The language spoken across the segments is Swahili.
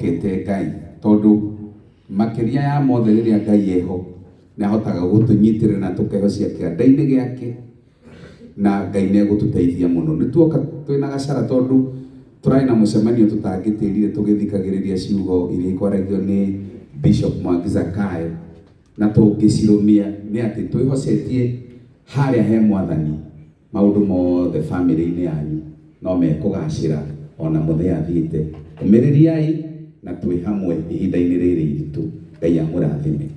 twĩhokete Ngai tondũ makiria ya mothe rĩrĩa Ngai eho nĩ ahotaga gũtũnyitĩrĩra na tũkehocia kĩanda-inĩ gĩake na Ngai nĩ egũtũteithia mũno. Nĩ tuoka twĩna gacara tondũ tũrarĩ na mũcemanio tũtangĩtĩrire tũgĩthikagĩrĩria ciugo iria ikwaragio nĩ Bishop Mwangi Zakayo na tũngĩcirũmia nĩ atĩ twĩhocetie harĩa he Mwathani maũndũ mothe family-inĩ yanyu no mekũgacĩra ona mũthenya athiĩte. Ũmĩrĩriai na twĩ hamwe ihinda-inĩ rĩrĩ iritũ. Ngai amũrathime.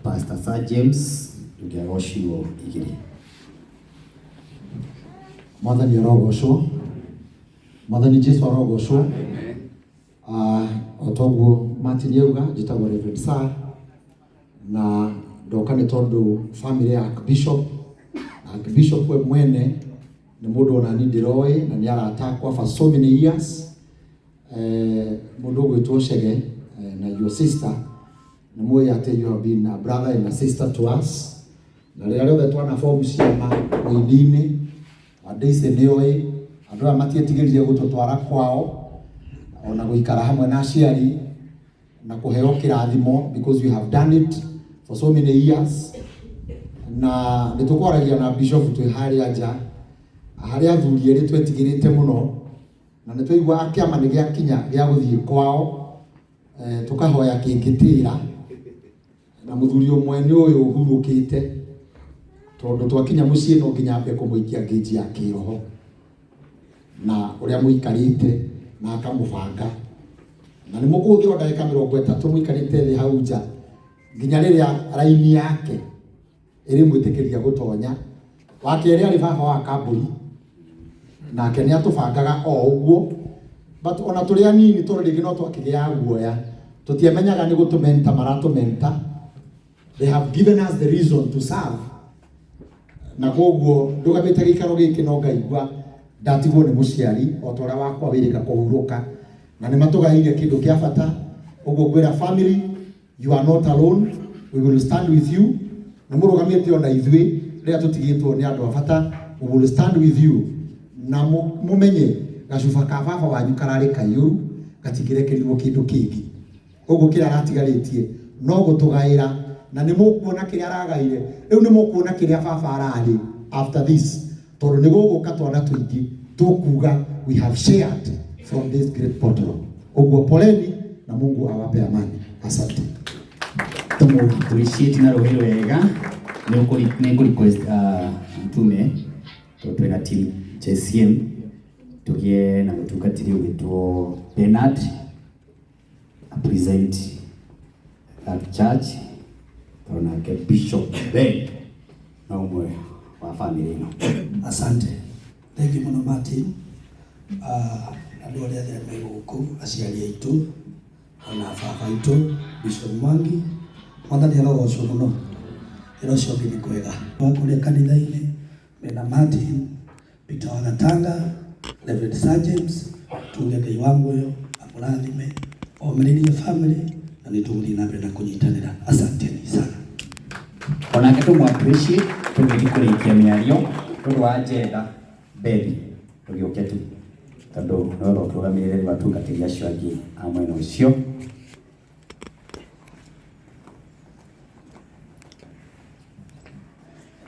Pastor Sir James ngiagocwo igiri. Mwathani arogocwo. Mwathani Jesu arogocwo. Otoguo Martin yauga njĩtagwo Reverend Sir na ndoka nĩ tondũ family ya Archbishop we mwene nĩ mũndũ ona ni ndĩroĩ na nĩ aratakwa for so many years. Mũndũ ũgwĩtwo Chege na your sister nĩ mũĩ atĩ you have been a brother and a sister to us. Na rĩrĩa rĩothe twana form ciama mũini-inĩ andũ ici nĩoĩ andũ aya matiĩtigĩrire gũtũtwara kwao ona gũikara hamwe na aciari na kũheo kĩrathimo because you have done it for so many years. Na nĩtũkwaragia na Bishop twĩ harĩa nja harĩa athuri erĩ twetigĩrĩte mũno na nĩtũigua kĩama nĩ gĩakinya gĩa gũthiĩ kwao tũkahoya kĩngĩtĩra na mũthuri ũmwe nĩ ũyũ ũhurũkĩte tondũ twakinya mũciĩ no nginya ambe kũmũikia ngĩnji ya kĩroho na ũrĩa mũikarĩte na akamũbanga na nĩ mũkũhũthĩra ndagĩka 30 mũikarĩte thĩ hau nja nginya rĩrĩa raini yake ĩrĩ mwĩtĩkĩria gũtonya. Wakerĩ arĩ baba wa Kambũri nake nĩ atũbangaga o ũguo but ona tũrĩ anini tondũ rĩngĩ no twakĩgĩa guoya tũtiamenyaga nĩ gũtũmenta maratũmenta. They have given us the reason to serve. Na koguo ndũgamĩte gĩikaro gĩkĩ no ngaigua ndatigwo nĩ mũciari o ta ũrĩa wakwa wĩrĩga kũhurũka na nĩ matũgaĩire kĩndũ kĩa bata. Ũguo ngwĩra family, you are not alone, we will stand with you. Na mũrũgamĩte ona ithuĩ rĩrĩa tũtigĩtwo nĩ andũ a bata, we will stand with you. Na mũmenye gacuba ka baba wanyu kararĩ kaiyũru gatingĩrekerirwo kĩndũ kĩngĩ. Ũguo kĩrĩa aratigarĩtie no gũtũgaĩra na nĩ mũkuona kĩrĩa aragaire. Rĩu nĩ mũkuona kĩrĩa baba ararĩ after this tondũ nĩ gũgũka twana tũingĩ tũkuga we have shared from this great bottle. Ũguo poleni na Mungu awape amani. Asante. Tũmũappreciate na rũhĩ wega nĩ request mtume twĩna team JCM tũgĩe na mũtungatĩri ũgĩtwo Bernard present that church onake Bishop Ben na ũmwe wa family ĩno. Asante. Thank you mũno Martin. Andũ arĩa me gũkũ aciari aitũ ona baba aitũ Bishop Mwangi Mwathani arogocwo mũno. Ĩro coki nĩ kwega wakũrĩa kanitha-inĩ mena Martin Peter wa Gatanga Reverend Sir James tuge Ngai wa muoyo amũrathime omĩrĩrie family na nĩtũgũthiĩ na mbere na kũnyitanĩra. Asanteni sana. Onake tũmũappreciate tũgĩthiĩ kũrĩkia mĩario tondũ wa njenda bebi tũgĩũke tu tondũ no tũrũgamĩrĩre watungatĩri acio angĩ a mwena ũcio.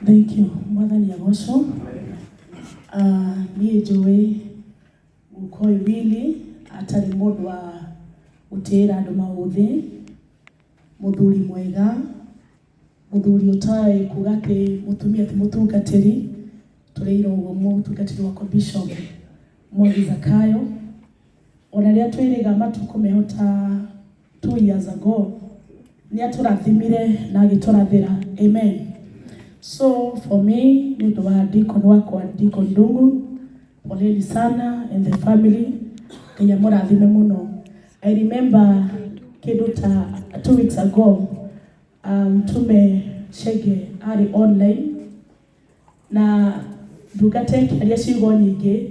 Thank you. Mwathani agocwo. Niĩ njũĩ Mũkũyũ Willy atarĩ mũndũ wa gũtĩĩra andũ maũthĩ, mũthuri mwega, mũthuri ũtaĩ kuga atĩ mũtumia ti mũtungatĩri, tũrĩirwo ũguo mũtungatĩri wakwa Bishop Mwangi Zakayo. Ona rĩrĩa twĩrĩga matukũ mehota 2 years ago nĩ atũrathimire na agĩtũrathĩra. Amen. So for me, nĩ ũndũ wa deacon wakwa Deacon Ndung'u, poleni sana and the family, Ngai amũrathime mũno. I remember kĩndũ ta 2 weeks ago, Tume Chege arĩ online na ndungata ĩkĩaria ciugo nyingĩ,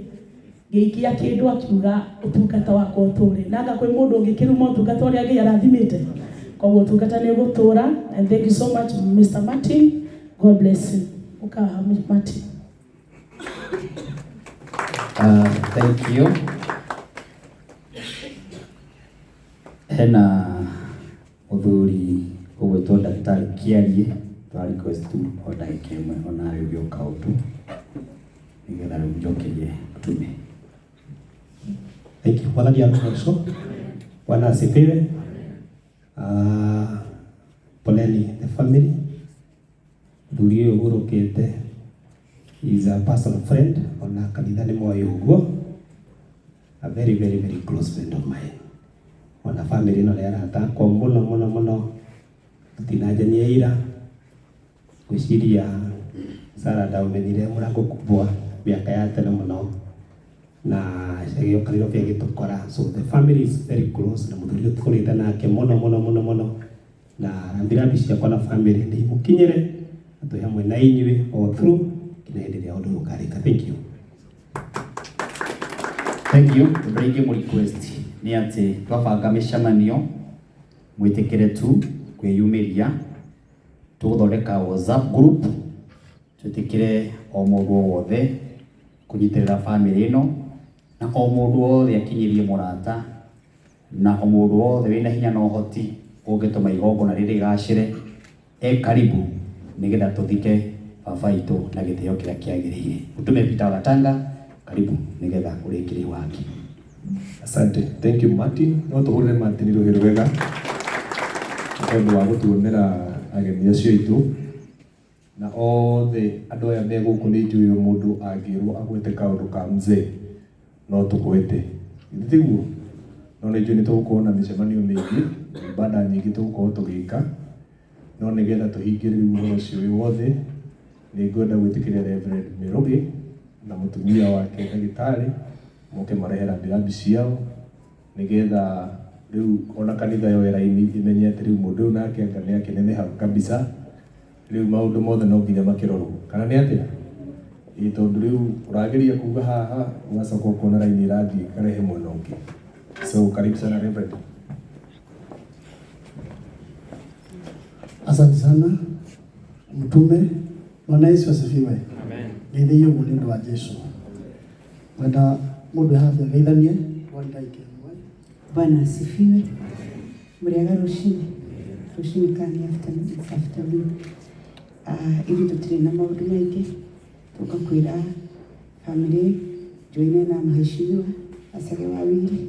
ngĩikia kĩndũ akiuga ũtungata wakwa ũtũre. Na anga kwĩ mũndũ ũngĩkĩruma ũtungata ũrĩa Ngai arathimĩte? Koguo ũtungata nĩ ũgũtũra. And thank you so much Mr. Martin. God bless you. Ukawa Martin. Thank you. hena muthuri ugwitwo Daktari Kiarie twa request tu odagika imwe ona rĩu gĩoka ũndũ nĩgetha rĩu njokerie tume. Thank you. Mwathani arogoco. Bwana asifiwe. Poleni the family. Muthuri ũyũ ũgũrũkĩte is a personal friend ona kanitha nĩ moĩ ũguo. A very very very close friend of mine. Ona family ĩno nĩ arata akwa mũno tutinanjania ira gwĩciria Sarah ndaumenire mũrango kubwa mĩaka ya tene mũno na gĩokanĩro kĩa gĩtũkora, so the family is very close na mũthuri ũyũ tũkũrĩte nake mũno na rambirambi ciakwa na family nĩ imũkinyĩre na twĩ hamwe na inyuĩ all through kinya hĩndĩ ĩrĩa ũndũ ũkarĩka. Thank you. Thank you. Mbere mu request ni atĩ twabanga mĩcemanio mwĩtĩkĩre tu kwĩyumĩria tũgũthondeka WhatsApp group twĩtĩkĩre o mũndũ wothe kũnyitĩrĩra family ĩno na o mũndũ wothe akinyĩrie mũrata na o mũndũ wothe wĩna hinya na ũhoti ũngĩtũma igongona rĩrĩ gacĩre karibu nĩgetha tũthike baba itũ na gĩtĩo kĩrĩa kĩagĩrĩire. Mũtume Peter Gatanga, karibu nĩgetha ũrĩkĩrie wake. Asante. Thank you Martin. No tũhũrĩre Martin rũgĩro wega tondũ wa gũtuonera ageni acio aitũ na othe andũ aya me gũkũ nĩ njũĩ mũndũ angĩrwo agwete kaũndũ ka mzee no tũkwete tiguo, no nĩ njũĩ nĩ tũgũkorwo na mĩcemanio mĩingĩ ibada nyingĩ tũgũkorwo tũgĩka, no nĩgetha tũhingĩrĩrie ũhoro ũcio wĩ wothe nĩ ngwenda gwĩtĩkĩria Reverend Mĩrũgĩ na mũtumia wake ndagĩtarĩ moke marehe rambirambi ciao nĩgetha rĩu ona kanitha yo raini imenye atĩ rĩu mũndũ ũyũ nake anga nĩ akeneneha kabisa, rĩu maũndũ mothe no nginya makĩrorwo kana nĩ atĩa tondũ rĩu ũrageria kuga haha ũgacoka ũkona raini ĩrathiĩ karehe mwena ũngĩ. So karibu sana Reverend. Asante sana mtume. Bwana Yesu asifiwe. Amen. Nĩ hiyo mũnendo wa Yesu. Wenda mũndũ hafi geithanie wandaike. Bwana asifiwe. Muriaga rushini kani afternoon. Ili tũtirĩ na maũndũ maingĩ tukakwĩra family joine na mheshimiwa Asage Wawiri,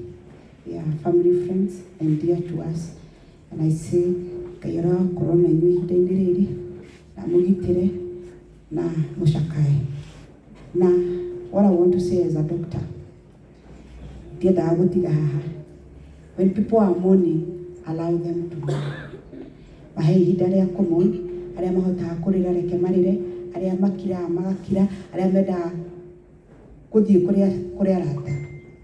family friends and dear to us, and I say kayora corona inyuĩ ihinda-inĩ rĩrĩ na mũgitĩre na mũcakae. Na what I want to say as a doctor, ndiendaga gũtiga haha. When people are mourning, allow them to mourn. Mahe ihinda rĩa kũmourn, arĩa mahotaga kũrĩra reke marĩre, arĩa makira magakira, arĩa mendaga gũthiĩ kũrĩa arata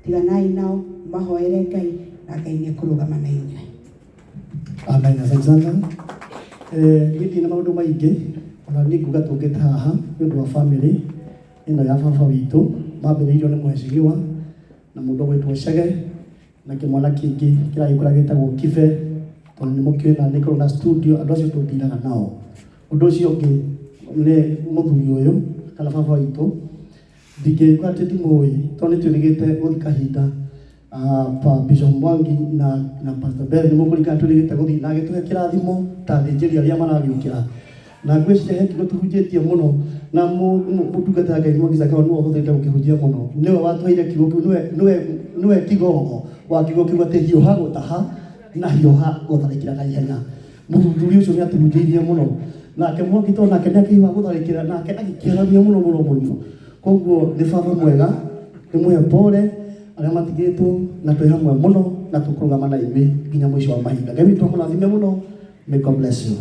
tiganai nao mahoere Ngai na Ngai nĩ kũrũgama na inyuĩ. Amen. Asante sana. Gĩthiĩ na maũndũ maingĩ ona nĩ nguga tũngĩte haha nĩ ũndũ wa family ĩno ya baba witũ mambĩrĩirio nĩ mheshimiwa na mũndũ gwĩtwo Chege na kĩmwana kĩngĩ kĩragĩkũra gĩtagwo Kibe, tondũ nĩ mũkĩrĩ na nĩkorwo na studio andũ acio tũtinaga nao. Ũndũ ũcio ũngĩ nĩ mũthuri ũyũ kana baba witũ ndingĩigua atĩ ndimũĩ tondũ nĩtwĩrĩgĩte gũthiĩ kahinda Bishop Mwangi na Pastor Bell nĩ mũkũrĩka twĩrĩgĩte gũthiĩ na agĩtũhe kĩrathimo ta athĩnjĩri arĩa maragĩũkĩra na ngwĩciria he kiugo tũhunjĩtie mũno na mũtungata Ngai Mwangi akawa nĩwe ũhũthĩrĩte gũkĩhunjia mũno, nĩwe watũheire kiugo kĩu, nĩwe kigogo wa kiugo kĩu atĩ hiũha gũtaha na hiũha gũtharĩkĩra na ihenya. Mũthuri ũcio nĩ atũhunjĩirie mũno nake Mwangi tondũ nake nĩ akĩhiũha gũtharĩkĩra nake agĩkĩarania mũno. Koguo nĩ baba mwega, nĩmũhe pole arĩa matigĩtwo na twĩ hamwe mũno na tũkũrũgama na inyuĩ nginya mũico wa mahinda. Ngai witũ amũrathime mũno. May God bless you.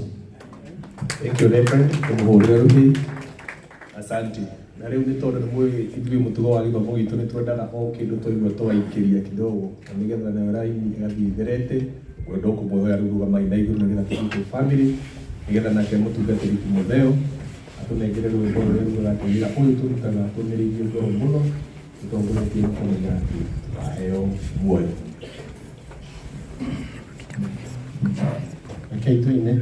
Thank you Reverend. Tũmũhũrĩre rũhĩ. Asante. Na rĩu nĩ tondũ nĩ mũĩ ithuĩ mũtugo wa gĩthomo gitũ nĩ twendaga o kĩndũ twaigua tũgaikĩria kidogo na nĩgetha nayo raini ĩgathiĩ itherete wenda kũmũhoya rĩu rũgamai na igũrũ nĩgetha tũrute family nĩgetha nake mũtungatĩri Timotheo atũnengere rwĩmbo rũrĩa rũratũmĩra ũyũ tũrutaga tũmĩrĩirie ngoro mũno tũtongoretie kũmenya atĩ tũkaheo muoyo. Rekei tũine.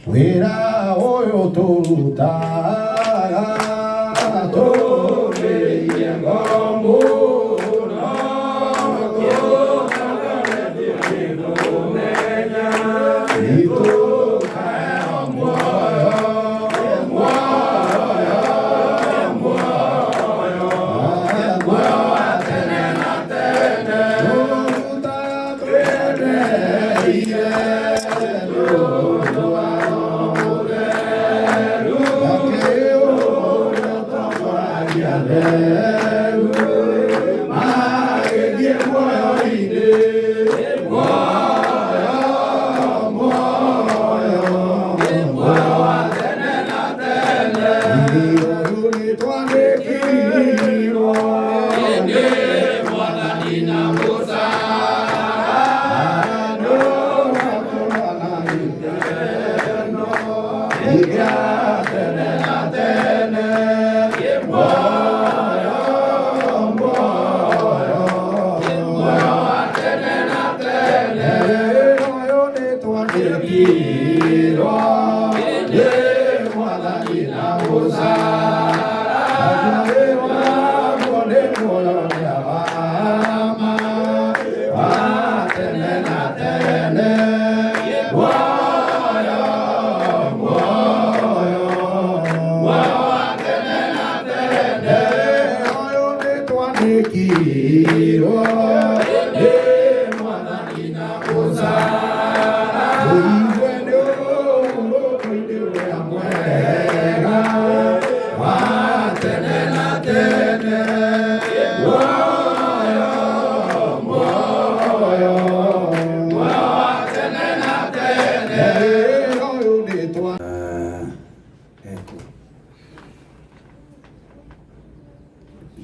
Wĩra ũyũ tũrutaga tũmĩrĩirie ngoro mũno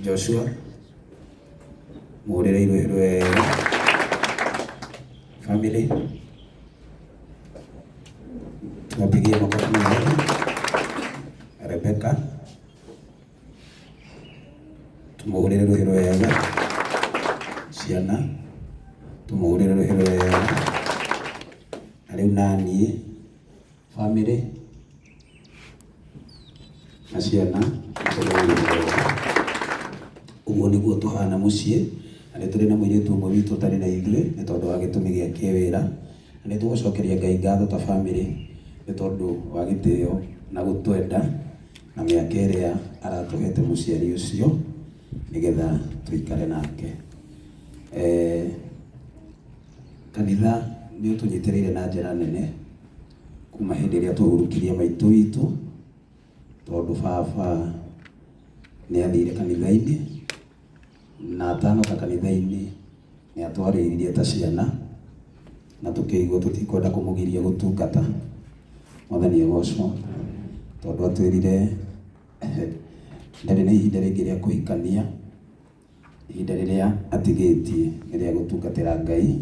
Joshua muhurire family tuwapigie makofi mengi. Rebecca tumuhurire wega. Ciana tumuhurire wega. Ari nani family na ciana uguo niguo tuhana mucii na nĩ tũrĩ na mũirĩtu ũmwe witũ ũtarĩ na ithuĩ nĩ tondũ wa gĩtũmi gĩa kĩwĩra, na nĩ tũgũcokeria Ngai ngatho ta bamĩrĩ nĩ tondũ wa gĩtĩo na gũtwenda na mĩaka ĩrĩa aratũhete mũciari ũcio nĩgetha tũikare nake. Kanitha nĩ ũtũnyitĩrĩire na njĩra nene kuma hĩndĩ ĩrĩa tũhurũkirie maitũ witũ, tondũ baba nĩ athire kanitha-inĩ na atanoka kanitha-inĩ nĩ atwarĩrĩrie ta ciana na tũkĩigua tũtikwenda kũmũgiria gũtungata. Mwathani agocwo tondũ atwĩrire ndarĩ na ihinda rĩngĩ rĩa kũhikania, ihinda rĩrĩa atigĩtie nĩ rĩa gũtungatĩra Ngai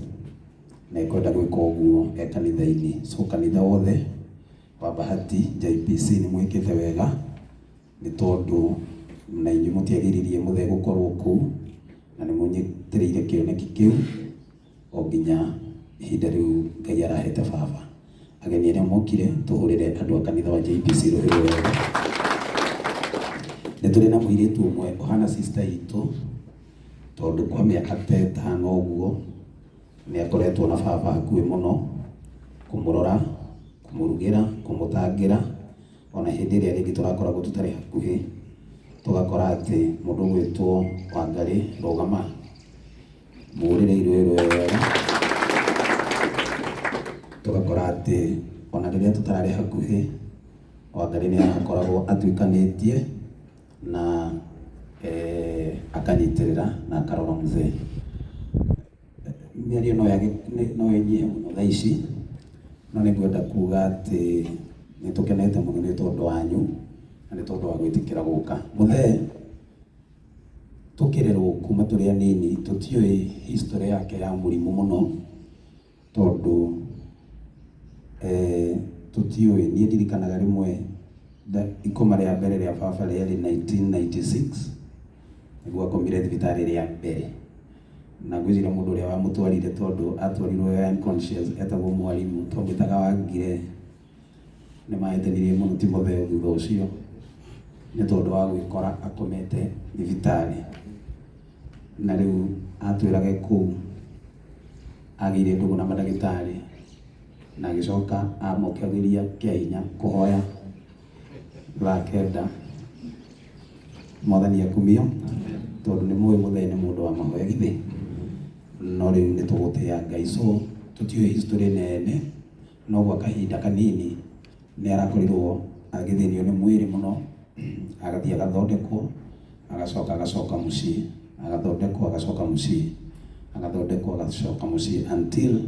na ekwenda gwĩka ũguo e kanitha-inĩ. So kanitha wothe wa Bahati JPC nĩ mwĩkĩte wega nĩ tondũ na inyuĩ mũtiagĩririe mũthee gũkorwo kũu na nĩ mũnyitĩrĩire kĩoneki kĩu o nginya ihinda rĩu Ngai arahete baba. Ageni arĩa mokire tũhũrĩre andũ a kanitha wa JPC rũhĩ wega. Nĩ tũrĩ na mũirĩtu ũmwe ũhana sister itũ, tondũ kwa mĩaka ta ĩtano ũguo nĩ akoretwo na baba hakuhĩ mũno kũmũrora, kũmũrugĩra, kũmũtangĩra, ona hĩndĩ ĩrĩa rĩngĩ tũrakoragwo tũtarĩ hakuhĩ tũgakora atĩ mũndũ gwĩtwo Wangarĩ Rũgama mũhũrĩre Iruĩrũ wega. Tũgakora atĩ ona rĩrĩa tũtararĩ hakuhĩ Wangarĩ nĩ akoragwo atuĩkanĩtie na akanyitĩrĩra na akarora mũthee. Mĩario no ĩnyihe mũno thaa ici, no nĩ ngwenda kuga atĩ nĩ tũkenete mũno nĩ tondũ wanyu na nĩ tondũ wa gwĩtĩkĩra gũka. Mũthee tũkĩrerwo kuma tũrĩ anini tũtiũĩ history yake ya mũrimũ mũno, tondũ tũtiũĩ. Niĩ ndirikanaga rĩmwe ikoma rĩa mbere rĩa baba rĩarĩ 1996 nĩguo akomire thibitarĩ rĩa mbere, na ngwĩciria mũndũ ũrĩa wamũtwarire tondũ atwarirwo unconscious etagwo mwarimũ twamwĩtaga Wangire nĩ mahĩtanirie mũno Timotheo thutha ũcio nĩ tondũ wa gwĩkora akomete thibitarĩ. Na rĩu atwĩraga kũu agĩire ndũgũ na mandagĩtarĩ na agĩcoka amokagĩria kĩa hinya kũhoya thaa kenda Mwathani akumio, tondũ nĩ mũĩ mũthee nĩ mũndũ wa mahoya githĩ. No rĩu nĩ tũgũtĩa Ngai, so tũtiũĩ history nene, no gwa kahinda kanini nĩ arakorirwo agĩthĩnio nĩ mwĩrĩ mũno, agathiĩ agathondekwo, agacoka mũciĩ, agathondekwo agacoka mũciĩ, agathondekwo agacoka mũciĩ until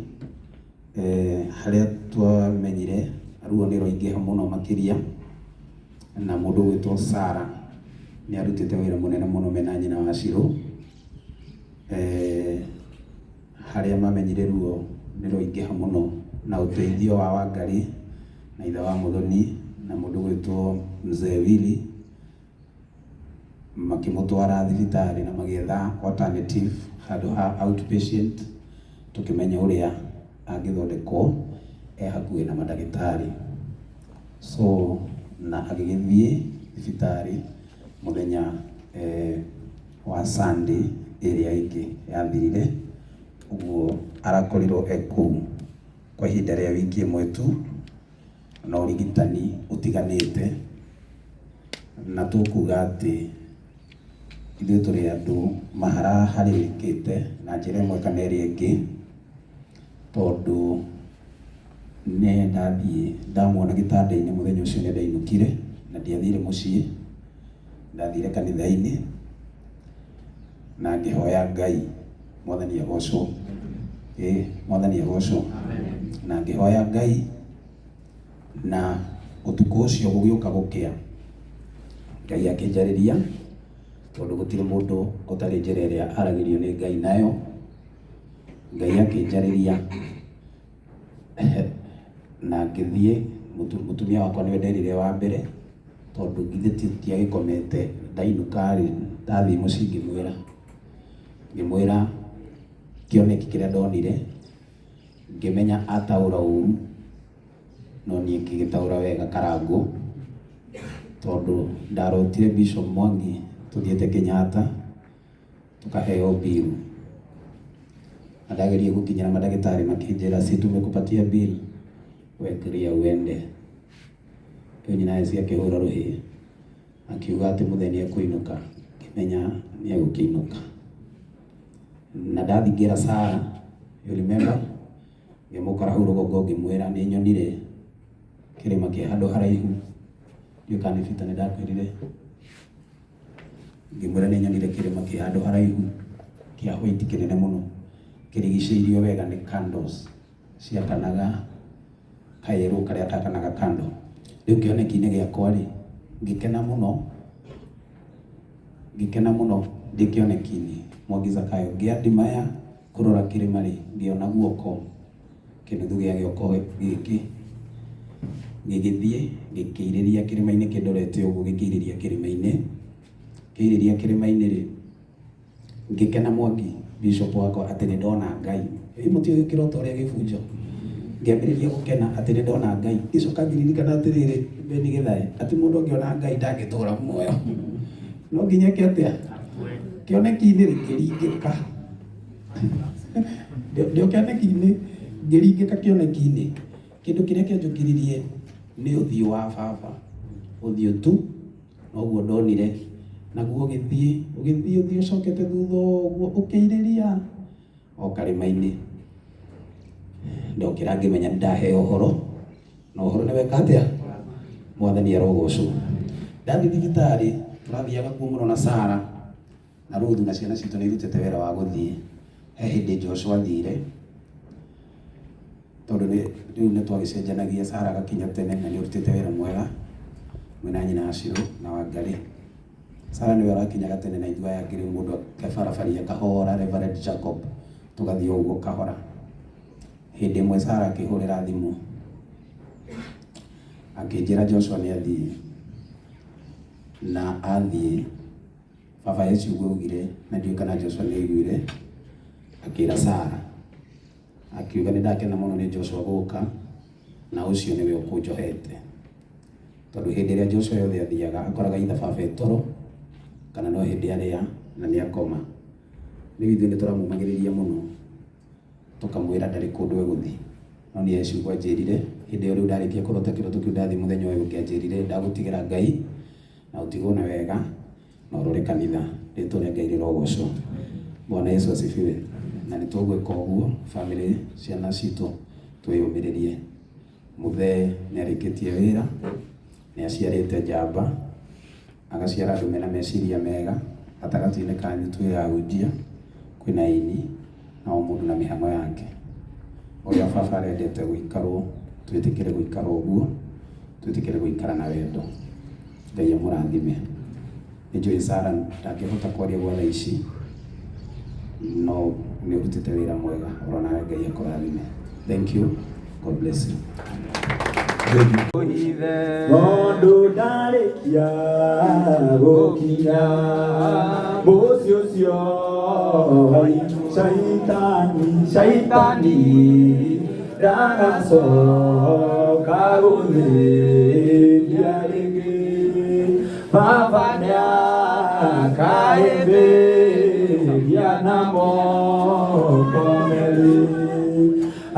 harĩa twamenyire ruo nĩ rwaingĩha mũno makĩria, na mũndũ gwĩtwo Sarah nĩ arutĩte wĩra mũnene mũno mena nyina wa Shirũ haria mamenyire ruo nĩ rũingĩha mũno, na ũteithio wa Wangari na ithe wa Muthoni na mũndũ gwĩtwo Mzee Willy makĩmũtwara thibitarĩ na magĩetha alternative handũ ha outpatient, tukimenya ũrĩa angĩthondekwo hakuhĩ na mandagĩtarĩ. So na agĩgĩthiĩ thibitarĩ mũthenya wa Sunday ĩrĩa ĩngĩ yathirire, ũguo arakorirwo kũu kwa ihinda rĩa wiki ĩmwe tu, na ũrigitani ũtiganĩte, na tũkuga atĩ ithuĩ tũrĩ andũ maharaharĩrĩkĩte na njĩra ĩmwe kana ĩrĩa ĩngĩ, tondũ nĩ ndathiĩ ndamuona gĩtanda-inĩ mũthenya ũcio nĩ ndainũkire na ndiathire mũciĩ, ndathire kanitha-inĩ na ngĩhoya Ngai, Mwathani agocwo, Mwathani agocwo, na ngĩhoya Ngai, na ũtukũ ũcio gũgĩũka gũkĩa Ngai akĩnjarĩria, tondũ gũtirĩ mũndũ ũtarĩ njĩra ĩrĩa aragĩrio nĩ Ngai nayo. Ngai akĩnjarĩria na ngĩthiĩ, mũtumia wakwa nĩwe nderire wa mbere, tondũ githĩ tiagĩkomete, ndainũka-rĩ ndathiĩ mũciĩ ngĩmwĩra kĩoneki kĩrĩa ndonire, ngĩmenya ataũra ũru, no niĩ ngĩgĩtaũra wega karangũ, tondũ ndarotire Bishop Mwangi tuthiĩte Kenyatta tukaheo bill, na ndageria gũkinyĩra mandagĩtarĩ makĩnjĩra si tumekupatia bill, wekiria uende. Rĩu nyina Esi akĩhũra rũhĩ akiuga atĩ mũthenya nĩekũinũka, ngĩmenya nĩegũkĩinũka, na ndathingĩra Sarah, you remember, ngĩmũkora hau rũgongo ngĩmwĩra nĩ nyonire kĩrĩma kĩa handũ haraihu, ndiũkanĩbita nĩ ndakwĩrire, ngĩmwĩra nĩ nyonire kĩrĩma kĩa handũ haraihu kĩa white kĩnene mũno, kĩrigicĩirio wega nĩ candles ciakanaga kayero karĩa takanaga kando. Rĩu kĩoneki-inĩ gĩakwa-rĩ ngĩkena mũno ndĩ kĩoneki-inĩ, Mwangi Zakayo, ngĩandimaya kũrora kĩrĩma-rĩ, ngĩona guoko, kĩnuthu gĩa gĩoko gĩkĩ, ngĩgĩthiĩ ngĩkĩirĩria kĩrĩma-inĩ kĩndorete ũguo, gĩkĩirĩria kĩrĩma-inĩ-rĩ, ngĩkena Mwangi Bishop wakwa atĩ nĩ ndona Ngai. Mũtiũĩ kĩroto ũrĩa gĩbunjo, ngĩambĩrĩria gũkena atĩ nĩ ndona Ngai, icoka ngĩririkana atĩrĩrĩ, Beni Gĩthae, atĩ mũndũ angĩona Ngai ndangĩtũũra muoyo, no nginya eke atĩa, kĩoneki-inĩ kĩringĩka, kĩoneki-inĩ ngĩringĩka kĩoneki-inĩ. Kĩndũ kĩrĩa kĩanjũkiririe nĩ ũthiũ wa baba, ũthiũ tu noguo ndonire, naguo ũgĩthiĩ ũthiũ ũcokete thutha ũguo ũkĩirĩria o karĩma-inĩ. Ndokĩra ngĩmenya nĩndaheo ũhoro, na ũhoro nĩ weka atĩa, Mwathani arogocwo. Ndathiĩ thibitarĩ, tũrathiaga kuo mũno na Sarah na Ruth na ciana citũ nĩ irutĩte wĩra wa gũthiĩ. He hĩndĩ Joshua athire, tondũ rĩu nĩ twagĩcenjanagia, Sarah agakinya tene na nĩ ũrutĩte wĩra mwega mwĩna nyina Acirũ na Wangari. Sarah nĩwe arakinyaga tene na ithuĩ aya angĩ rĩu mũndũ akabarabaria kahora, Reverend Jacob, tũgathiĩ ũguo kahora. Hĩndĩ ĩmwe Sarah akĩhũrĩra thimũ akĩnjĩra Joshua nĩ athiĩ, na athiĩ baba Yesu augire, na ndiũĩ kana Joshua nĩ aiguire, akĩra Sarah akiuga nĩ ndakena mũno nĩ Joshua gũka, na ũcio nĩwe ũkũnjohete, tondũ hĩndĩ ĩrĩa Joshua yothe athiaga akoraga itha baba toro kana no hĩndĩ arĩa na nĩ akoma. Rĩu ithuĩ nĩ tũramumagĩrĩria mũno, tũkamwĩra ndarĩ kũndũ egũthiĩ, no nĩ Yesu anjĩrire hĩndĩ ĩyo. Rĩu ndarĩkia kũrota kĩroto kĩu, ndathiĩ mũthenya ũyũ ũngĩ anjĩrire ndagũtigĩra Ngai na ũtigwo na wega na ũrore kanitha, rĩtwa rĩa Ngai rĩrogocwo. Bwana Yesu asifiwe. Na nĩ tũgwĩka ũguo, bamĩrĩ, ciana citũ twĩyũmĩrĩrie. Mũthee nĩ arĩkĩtie wĩra, nĩ aciarĩte njamba, agaciara andũ mena meciria mega, gatagatĩ-inĩ kanyu twĩ ahunjia, kwĩna aini na o mũndũ na mĩhang'o yake. Ũrĩa baba arendete gũikarwo, twĩtĩkĩre gũikara ũguo, twĩtĩkĩre gũikara na wendo. Ngai amũrathime. Nĩ njũĩ Sarah ndangĩhota kwaria gwa thaa ici, no nĩ ũrutĩte wĩra mwega ũrona Ngai akũrathime. Thank you. God bless you. Ng'ondu ndarĩkia gũkinya mũciĩ ũcio caitani ndagacoka gũthĩnia rĩngĩ. Baba nĩakahĩmbĩria na moko merĩ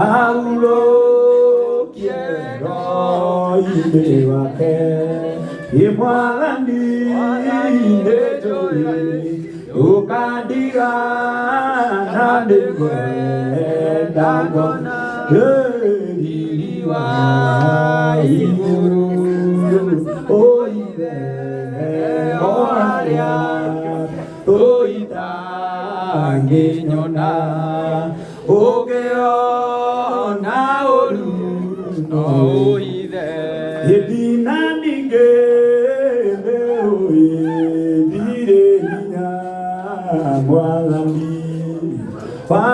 ahurũkie roho-inĩ wake. Mwathani nĩnjũĩ ũkandigana nĩngwenda ngona riri wa igũrũ. Ithe o harĩa ũitangĩnyona ũngĩona ũru no ũithe. Hĩndĩ ningĩ nĩũĩ ndirĩ hinya Mwathani wa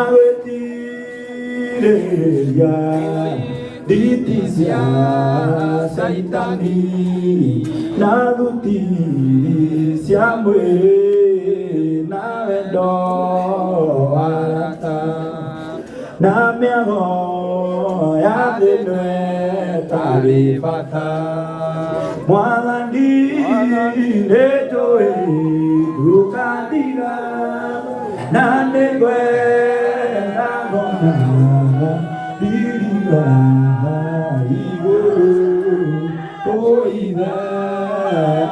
gwĩtirĩria nditi cia caitani na thuti cia mwĩrĩ na wendo wa arata na mĩago ya thĩ ĩno ĩtarĩ bata. Mwathani nĩnjũĩ ndũkandiga na nĩngwenda ngona riri wa igũrũ. Ithe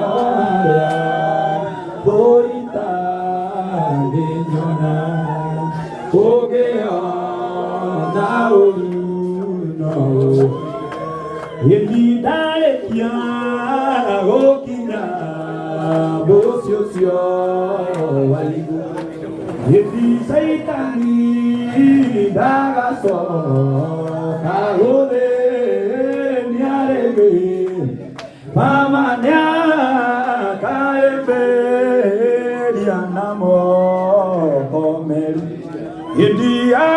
o harĩa ũitangĩnyona ũngĩona ũru no hĩndĩ ndarĩkia gũkinya mũciĩ ũcio wa igũrũ. Hĩndĩ caitani ndagacoka gũthĩnia rĩngĩ. Mama nĩakahĩmbĩria na moko merĩ hĩndĩ ya